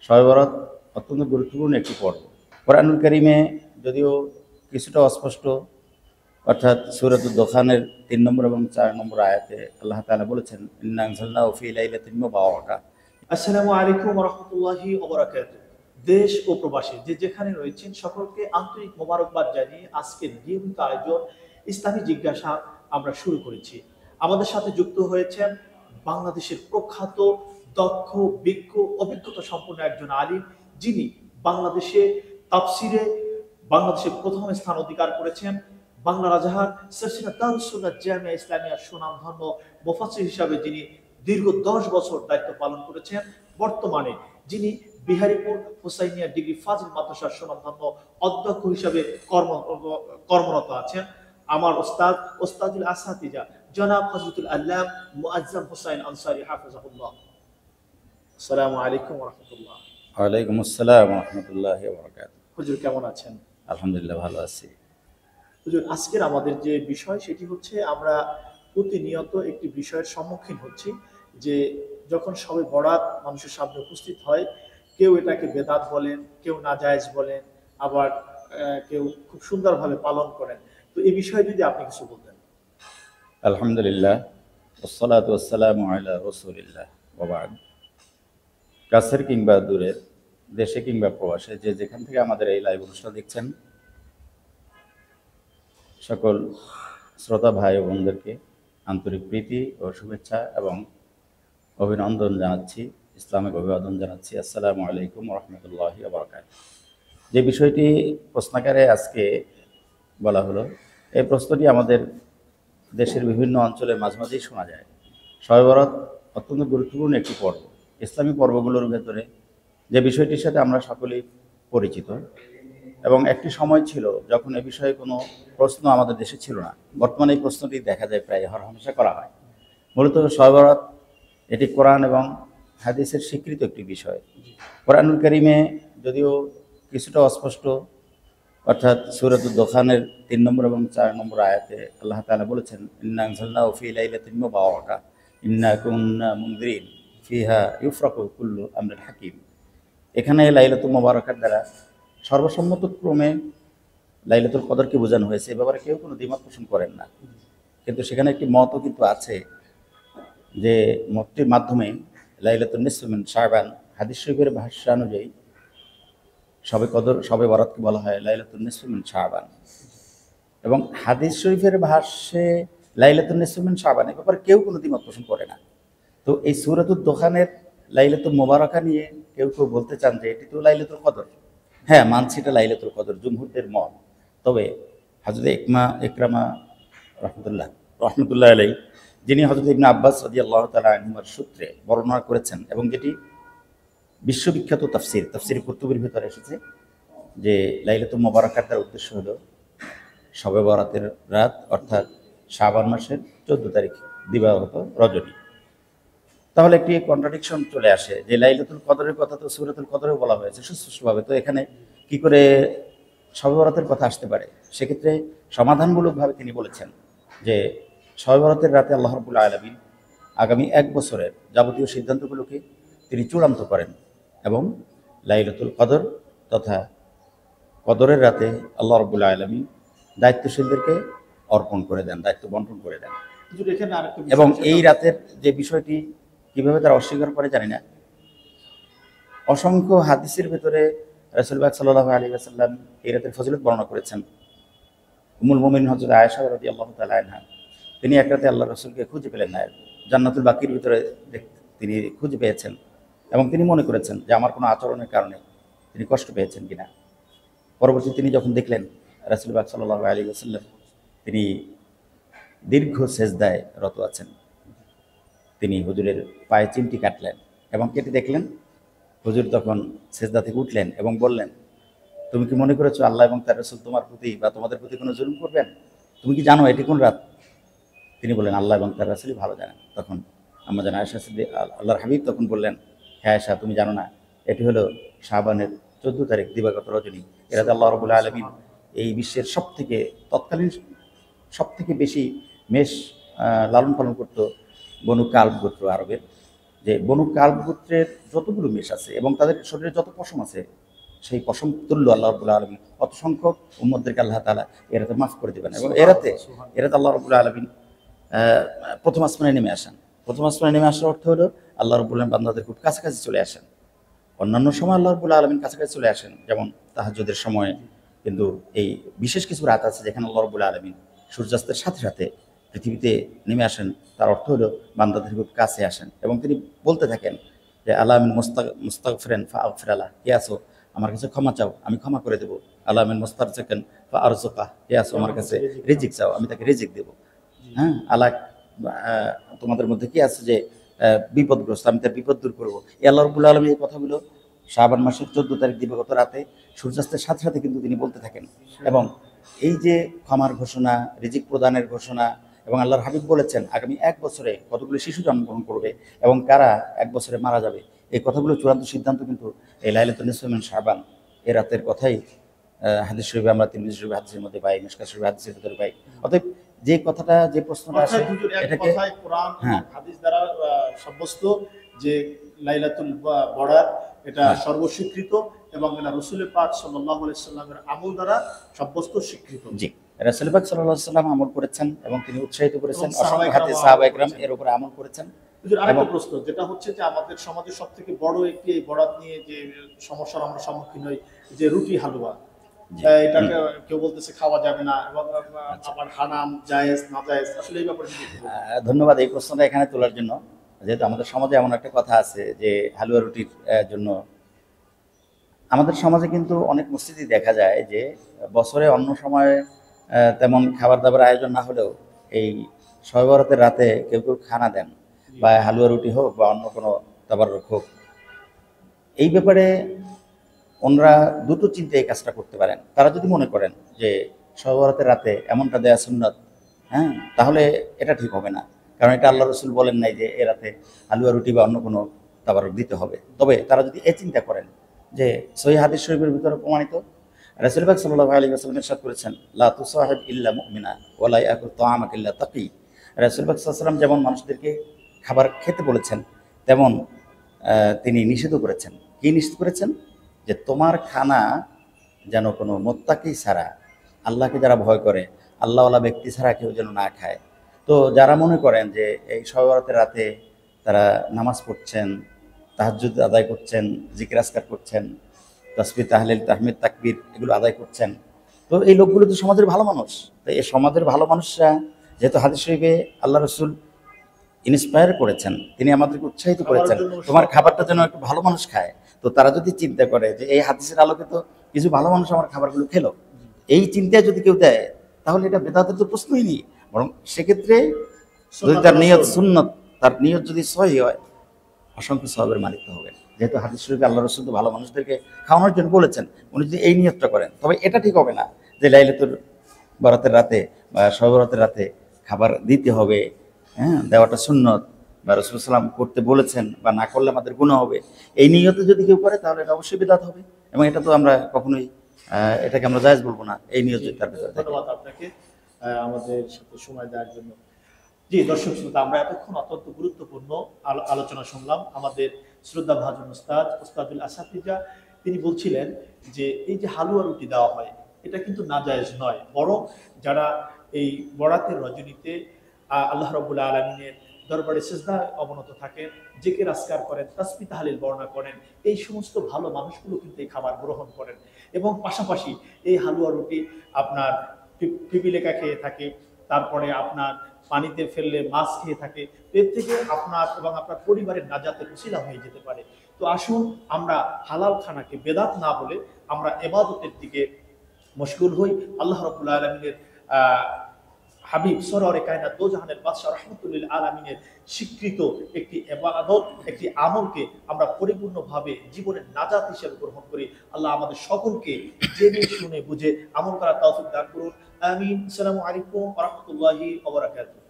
শবে বরাত অত্যন্ত গুরুত্বপূর্ণ একটি পর্ব। কোরআনুল কারীমে যদিও কিছুটা অস্পষ্ট, অর্থাৎ সূরাতুদ দোখানের ৩ নম্বর এবং ৪ নম্বর আয়াতে আল্লাহ তাআলা বলেছেন, ইন্না আনজালনাহু ফী লাইলাতিন মুবারাকাহ। আসসালামু আলাইকুম ওয়া রাহমাতুল্লাহি ওয়া বারাকাতুহু। দেশ ও প্রবাসী যে যেখানে রয়েছেন সকলকে আন্তরিক মোবারকবাদ জানিয়ে আজকের নিয়মিত আয়োজন ইসলামী জিজ্ঞাসা আমরা শুরু করেছি। আমাদের সাথে যুক্ত হয়েছেন বাংলাদেশের প্রখ্যাত, দক্ষ, বিজ্ঞ, অভিজ্ঞতা সম্পন্ন একজন আলিম, যিনি বাংলাদেশে তাফসিরে বাংলাদেশের প্রথম স্থান অধিকার করেছেন। বাংলা রাজাহার সরসিনা দারুস সুন্নাহ জামিয়া ইসলামিয়ার সুনামধন্য মুফাসসির হিসাবে যিনি দীর্ঘ ১০ বছর দায়িত্ব পালন করেছেন, বর্তমানে যিনি বিহারীপুর হুসাইনিয়া ডিগ্রি ফাজিল মাদ্রাসার সুনামধন্য অধ্যক্ষ হিসাবে কর্মরত আছেন, আমার ওস্তাদুল আসাতিজা জনাব হযরতুল আল্লাম মুআজ্জম হুসাইন আনসারী হাফিজাহুল্লাহ। আসসালামু আলাইকুম ওয়া রাহমাতুল্লাহ। ওয়ালাইকুম আসসালাম ওয়া রাহমাতুল্লাহি ওয়া বারাকাতুহু। হুজুর কেমন আছেন? আলহামদুলিল্লাহ, ভালো আছি। হুজুর, আজকের আমাদের যে বিষয় সেটি হচ্ছে, আমরা প্রতিনিয়ত একটি বিষয়ের সম্মুখীন হচ্ছি যে যখন শবে বরাত মানুষের সামনে উপস্থিত হয়, কেউ এটাকে বেদাত বলেন, কেউ নাজায়েজ বলেন, আবার কেউ খুব সুন্দরভাবে পালন করেন। তো এই বিষয়ে যদি আপনি কিছু বলতেন। আলহামদুলিল্লাহ, ওয়াসসালাতু ওয়াসসালামু আলা রাসূলিল্লাহ ওয়া বা'দ। কাছের কিংবা দূরের, দেশে কিংবা প্রবাসে, যে যেখান থেকে আমাদের এই লাইভ অনুষ্ঠান দেখছেন, সকল শ্রোতা ভাই ও বোনদেরকে আন্তরিক প্রীতি ও শুভেচ্ছা এবং অভিনন্দন জানাচ্ছি, ইসলামিক অভিবাদন জানাচ্ছি। আসসালামু আলাইকুম ওয়া রাহমাতুল্লাহি ওয়া বারাকাতুহু। যে বিষয়টি প্রশ্নাকারে আজকে বলা হলো, এই প্রশ্নটি আমাদের দেশের বিভিন্ন অঞ্চলে মাঝে মাঝেই শোনা যায়। শবে বরাত অত্যন্ত গুরুত্বপূর্ণ একটি পর্ব। ইসলামী পর্বগুলোর ভেতরে যে বিষয়টির সাথে আমরা সকলেই পরিচিত, এবং একটি সময় ছিল যখন এ বিষয়ে কোনো প্রশ্ন আমাদের দেশে ছিল না। বর্তমানে এই প্রশ্নটি দেখা যায় প্রায় হরহামেশা করা হয়। মূলত শবে বরাত এটি কোরআন এবং হাদিসের স্বীকৃত একটি বিষয়। কোরআনুল কারীমে যদিও কিছুটা অস্পষ্ট, অর্থাৎ সূরাতুদ দোখানের ৩ নম্বর এবং ৪ নম্বর আয়াতে আল্লাহ তাআলা বলেছেন, ইন্না আনজালনাহু ফী লাইলাতিন মুবারাকাহ ইন্না কুন্না মুনজিরিন ফিহা ইউফরাকু কুল্লু আমরিন হাকিম। এখানে লাইলাতুল মুবারাকার দ্বারা সর্বসম্মতক্রমে লাইলাতুল কদরকে বোঝানো হয়েছে। এ ব্যাপারে কেউ কোনো দ্বিমত পোষণ করেন না, কিন্তু সেখানে একটি মতও কিন্তু আছে, যে মতটির মাধ্যমে লাইলাতুন নিসফি মিন শাবান, হাদিস শরীফের ভাষ্যানুযায়ী শবে বরাতকে বলা হয় লাইলাতুন নিসফি মিন শাবান, এবং হাদিস শরীফের ভাষ্যে লাইলাতুন নিসফি মিন শাবান, এ ব্যাপারে কেউ কোনো দ্বিমত পোষণ করে না। তো এই সূরাতুদ দোখানের লাইলাতুল মুবারাকা নিয়ে কেউ কেউ বলতে চান যে এটি তো লাইলাতুল কদর। হ্যাঁ, মানছি এটা লাইলাতুল কদর, জুমহুরদের মত। তবে হযরত ইকরামা রহমতুল্লাহ আলাইহি, যিনি হযরত ইবনে আব্বাস রাদিয়াল্লাহু তাআলা আনহুমার সূত্রে বর্ণনা করেছেন, এবং যেটি বিশ্ববিখ্যাত তাফসির কুতুবের ভিতরে এসেছে, যে লাইলাতুল মুবারাকার তার উদ্দেশ্য হলো শবে বরাতের রাত, অর্থাৎ শাবান মাসের 14 তারিখ দিবাগত রজনী। তাহলে একটি কন্ট্রাডিকশন চলে আসে যে লাইলাতুল কদরের কথা তো সূরাতুল কদরেও বলা হয়েছে সুস্পষ্টভাবে, তো এখানে কি করে শবে বরাতের কথা আসতে পারে? সেক্ষেত্রে সমাধানমূলকভাবে তিনি বলেছেন যে শবে বরাতের রাতে আল্লাহ রাব্বুল আলামিন আগামী 1 বছরের যাবতীয় সিদ্ধান্তগুলোকে তিনি চূড়ান্ত করেন, এবং লাইলাতুল কদর তথা কদরের রাতে আল্লাহ রাব্বুল আলামিন দায়িত্বশীলদেরকে অর্পণ করে দেন, দায়িত্ব বন্টন করে দেন। এবং এই রাতের যে বিষয়টি কিভাবে তারা অস্বীকার করে জানি না, অসংখ্য হাদিসের ভেতরে রাসূল পাক সাল্লাল্লাহু আলাইহি ওয়াসাল্লাম এই রাতের ফজিলত বর্ণনা করেছেন। উম্মুল মুমিনিন হযরত আয়েশা রাদিয়াল্লাহু তাআলা আনহা, তিনি এক রাতে আল্লাহর রাসূলকে খুঁজে পেলেন না, জান্নাতুল বাকির ভিতরে তিনি খুঁজে পেয়েছেন, এবং তিনি মনে করেছেন যে আমার কোনো আচরণের কারণে তিনি কষ্ট পেয়েছেন কিনা। পরবর্তীতে তিনি যখন দেখলেন রাসূল পাক সাল্লাল্লাহু আলাইহি ওয়াসাল্লাম তিনি দীর্ঘ সেজদায় রত আছেন, তিনি হুজুরের পায়ে চিমটি কাটলেন এবং কেটে দেখলেন। হুজুর তখন সেজদা থেকে উঠলেন এবং বললেন, তুমি কি মনে করেছো আল্লাহ এবং তার রাসূল তোমার প্রতি বা তোমাদের প্রতি কোনো জুলুম করবেন? তুমি কি জানো এটি কোন রাত? তিনি বললেন, আল্লাহ এবং তার রাসূলই ভালো জানেন। তখন আম্মা জান আয়েশা আল্লাহর হাবিব তখন বললেন, হ্যাঁ আয়েশা, তুমি জানো না এটি হলো শাবানের 14 তারিখ দিবাগত রজনী। এ রাতে আল্লাহ রাব্বুল আলামিন এই বিশ্বের তৎকালীন সবথেকে বেশি মেষ লালন পালন করত বনু কালব গোত্র আরবের, যে বনু কালব গোত্রের যতগুলো মেষ আছে এবং তাদের শরীরে যত পশম আছে, সেই পশম তুল্য আল্লাহ রাব্বুল আলামিন অত সংখ্যক উম্মতদেরকে আল্লাহ তাআলা এরাতে মাফ করে দিবেন। এবং এরাতে আল্লাহ রাব্বুল আলামিন প্রথম আসমানে নেমে আসেন। প্রথম আসমানে নেমে আসার অর্থ হলো আল্লাহ রাব্বুল আলামিন বান্দাদের খুব কাছাকাছি চলে আসেন। অন্যান্য সময় আল্লাহ রাব্বুল আলামিন কাছাকাছি চলে আসেন, যেমন তাহাজ্জুদের সময়। কিন্তু এই বিশেষ কিছু রাত আছে যেখানে আল্লাহ রাব্বুল আলামিন সূর্যাস্তের সাথে সাথে পৃথিবীতে নেমে আসেন। তার অর্থ হলো বান্দাদের খুব কাছে আসেন এবং তিনি বলতে থাকেন যে আল্লাহ আমিন মুস্তাগফিরান ফাগফির আলাহ, কে আসো আমার কাছে ক্ষমা চাও, আমি ক্ষমা করে দেবো। আল্লাহ আমিন মুস্তারজিকান ফাআরযুকা, কে আসো আমার কাছে রিজিক চাও, আমি তাকে রিজিক দেবো। হ্যাঁ, আল্লাহ তোমাদের মধ্যে কি আছে যে বিপদগ্রস্ত, আমি তার বিপদ দূর করবো। এই আল্লাহ রাব্বুল আলামিন এই কথাগুলো শাবান মাসের 14 তারিখ দিবাগত রাতে সূর্যাস্তের সাথে সাথে কিন্তু তিনি বলতে থাকেন। এবং এই যে ক্ষমার ঘোষণা, রিজিক প্রদানের ঘোষণা, এবং আল্লাহর হাবিব বলেছেন আগামী 1 বছরে কতগুলো শিশু জন্মগ্রহণ করবে এবং কারা 1 বছরে মারা যাবে, এই কথাগুলো চূড়ান্ত সিদ্ধান্ত কিন্তু এই লাইলাতুন নিসফ মিন শাবান এই রাতের কথাই হাদিস শরীফে আমরা তিরমিজি শরীফের হাদিসের মধ্যে পাই, মিশকাত শরীফের হাদিসের ভিতরে পাই। অতএব যে কথাটা, যে প্রশ্নটা আসে এটাকে কোরআন হ্যাঁ হাদিস দ্বারা সাব্যস্ত যে লাইলাতুল বরাত এটা সর্বস্বীকৃত এবং এটা রাসূল পাক সাল্লাল্লাহু আলাইহি সাল্লামের আমল দ্বারা সাব্যস্ত স্বীকৃত। জি, রাসূল পাক সাল্লাল্লাহু আলাইহি সাল্লাম আমল করেছেন এবং তিনি উৎসাহিত করেছেন, এবং অসংখ্য হাদিস সাহাবায়ে কেরাম এর উপরে আমল করেছেন। হুজুর, আরেকটা প্রশ্ন যেটা হচ্ছে যে আমাদের সমাজের সবথেকে বড় একটি এই বরাত নিয়ে যে সমস্যার আমরা সম্মুখীন হই, যে রুটি হালুয়া, এটাকে কেউ বলতেছে খাওয়া যাবে না এবং আবার হারাম জায়েজ না জায়েজ, আসলে এই ব্যাপারে কি বলবেন? ধন্যবাদ এই প্রশ্নটা এখানে তোলার জন্য। যেহেতু আমাদের সমাজে এমন একটা কথা আছে যে হালুয়া রুটির জন্য, আমাদের সমাজে কিন্তু অনেক মসজিদই দেখা যায় যে বছরে অন্য সময় তেমন খাবার দাবার আয়োজন না হলেও এই শবে বরাতের রাতে কেউ কেউ খানা দেন, বা হালুয়া রুটি হোক বা অন্য কোনো তাবাররুক হোক। এই ব্যাপারে ওনারা দুটো চিন্তা এই কাজটা করতে পারেন। তারা যদি মনে করেন যে শবে বরাতের রাতে এমনটা দেয়া সুন্নাত, হ্যাঁ, তাহলে এটা ঠিক হবে না, কারণ এটা আল্লাহ রসুল বলেন নাই যে এ রাতে হালুয়া রুটি বা অন্য কোনো তাবাররুক দিতে হবে। তবে তারা যদি এই চিন্তা করেন যে সহিহ হাদিস শরীফের ভিতরে প্রমাণিত রাসূল পাক সাল্লাল্লাহু আলাইহি ওয়াসাল্লাম ইরশাদ করেছেন, লা তুসাহিব ইল্লা মুমিনা ওয়া লা ইয়াকুল তাআমাক ইল্লা তাকি। রাসূল পাক সাল্লাল্লাহু আলাইহি ওয়াসাল্লাম যেমন মানুষদেরকে খাবার খেতে বলেছেন, তেমন তিনি নিষেধ করেছেন। কি নিষেধ করেছেন? যে তোমার খানা যেন কোনো মুত্তাকি ছাড়া, আল্লাহকে যারা ভয় করে, আল্লাহওয়ালা ব্যক্তি ছাড়া কেউ যেন না খায়। তো যারা মনে করেন যে এই শবে বরাতের রাতে তারা নামাজ পড়ছেন, তাহাজ্জুদ আদায় করছেন, জিকির আজকার করছেন, তাসবিহ তাহলিল তাহমিদ তাকবীর এগুলো আদায় করছেন, তো এই লোকগুলো তো সমাজের ভালো মানুষ। তো এই সমাজের ভালো মানুষরা, যেহেতু হাদিস শরীফে আল্লাহ রসুল ইন্সপায়ার করেছেন, তিনি আমাদেরকে উৎসাহিত করেছেন তোমার খাবারটা যেন একটু ভালো মানুষ খায়। তো তারা যদি চিন্তা করে যে এই হাদিসের আলোকে তো কিছু ভালো মানুষ আমার খাবারগুলো খেলো, এই চিন্তায় যদি কেউ দেয়, তাহলে এটা বেদাতের তো প্রশ্নই নেই। বরং সেক্ষেত্রে যদি তার নিয়ত সুন্নত, তার নিয়ত যদি সহি হয়, অসংখ্য সওয়াবের মালিক হবে। যেহেতু হাদিস শরীফে আল্লাহ রসুল তো ভালো মানুষদেরকে খাওয়ানোর জন্য বলেছেন, উনি যদি এই নিয়তটা করেন, তবে এটা ঠিক হবে না যে লাইলাতুল বরাতের রাতে বা শবে বরাতের রাতে খাবার দিতে হবে, হ্যাঁ, দেওয়াটা সুন্নত বা রাসূল সাল্লাল্লাহু আলাইহি করতে বলেছেন, বা না করলে আমাদের গুনাহ হবে, এই নিয়তে যদি কেউ করে তাহলে এটা অবশ্যই বিদআত হবে। এবং এটা তো আমরা কখনোই এটাকে আমরা জায়েজ বলবো না, এই নিয়ত যদি তার ভিতরে থাকে। ধন্যবাদ আপনাকে আমাদের সাথে সময় দেওয়ার জন্য। জি দর্শক শ্রোতা, আমরা এতক্ষণ অত্যন্ত গুরুত্বপূর্ণ আলোচনা শুনলাম। আমাদের শ্রদ্ধা ভাজন উস্তাদুল আসাতিজা তিনি বলছিলেন যে এই যে হালুয়া রুটি দেওয়া হয় এটা কিন্তু নাজায়েজ নয়, বরং যারা এই বরাতের রজনীতে আল্লাহ রাব্বুল আলামিনের দরবারে সিজদায় অবনত থাকেন, জিকির আজকার করেন, তাসবিহ তাহলিল বর্ণনা করেন, এই সমস্ত ভালো মানুষগুলো কিন্তু এই খাবার গ্রহণ করেন। এবং পাশাপাশি এই হালুয়া রুটি আপনার পিপিলেকা খেয়ে থাকে, তারপরে আপনার পানিতে ফেললে মাছ খেয়ে থাকে, এর থেকে আপনার এবং আপনার পরিবারের নাজাতের উসিলা হয়ে যেতে পারে। তো আসুন আমরা হালাল খানাকে বেদাত না বলে আমরা ইবাদতের দিকে মশগুল হই। আল্লাহ রাব্বুল আলামিনের হাবিব সরওয়ারে কায়নাত দোজাহানের বাদশা রাহমাতুল লিল আলামিনের স্বীকৃত একটি ইবাদত, একটি আমলকে আমরা পরিপূর্ণভাবে জীবনের নাজাত হিসেবে গ্রহণ করি। আল্লাহ আমাদের সকলকে জেনে শুনে বুঝে আমল করার তৌফিক দান করুন। আমিন। আসসালামু আলাইকুম ওয়া রাহমাতুল্লাহি ওয়া বারাকাতুহু।